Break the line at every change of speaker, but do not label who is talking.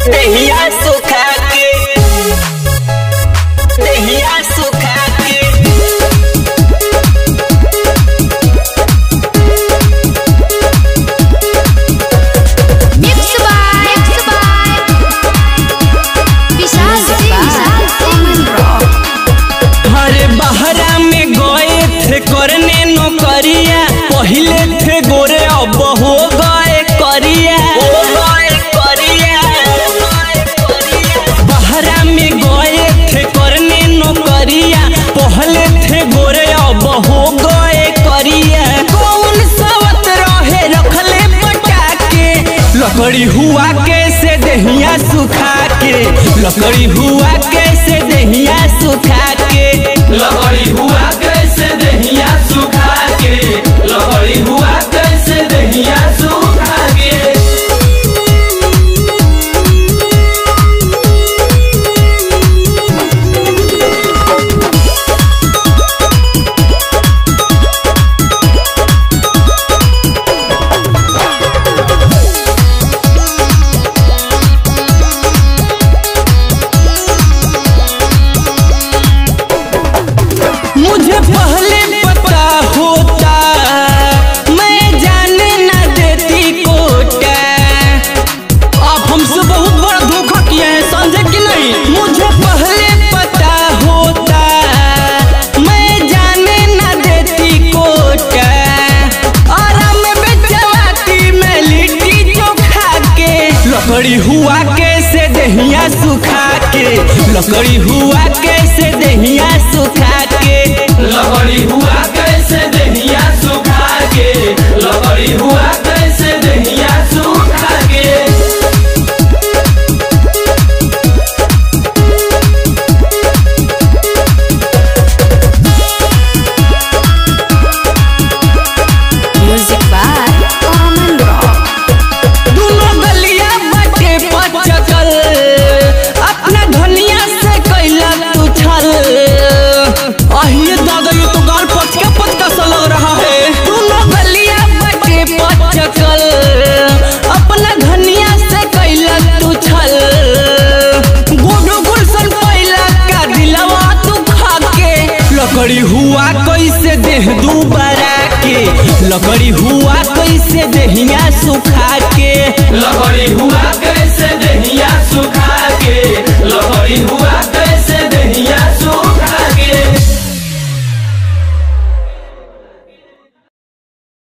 दहिया सुखा के, दहिया सुखा के।
हरे बहरा में गए थे करने नौकरिया, पहले थे गोरे अब हो गए करिया। बहरा में गए थे करने नौकरिया, पहले थे गोरे अब हो गए करिया। कौन सवत रहे रखले पटा के, लकड़ी हुआ कैसे दहिया सुखा के, लकड़ी हुआ कैसे दहिया सुखा के,
लकड़ी हुआ कैसे दहिया सुखा के, लकड़ी हुआ कैसे दहिया सुखा के।
मुझे पहले पता होता मैं जाने ना देती कोटा। आप हमसे बहुत बड़ा धोखा किए हैं, समझे कि नहीं। मुझे पहले पता होता मैं जाने ना देती कोटा, आराम में बेचवाती मैं लिट्टी चोखा के। लकड़ी हुआ कैसे दहिया सुखा के, लकड़ी हुआ कैसे दहिया सुखा के,
लकड़ी हुआ कैसे दहिया सुखा के, लकड़ी हुआ कैसे दहिया सुखा के।
Music by Common Rock.
दोनों गलिया बाटे पचकल, अपना धनिया से कैला तू छल। आहिए दादा ये तो गाल पचका सा लग रहा है। दोनों गलिया बाटे पचकल, अपना धनिया से कैला तू छल। गोडू गुलशन पैला का दिलवा तू खा के, लकड़ी हुआ कैसे देह दुबारा के, लकड़ी हुआ कैसे दहिया सुखा के,
लकड़ी हुआ कैसे दहिया सुखा के, लकड़ी हुआ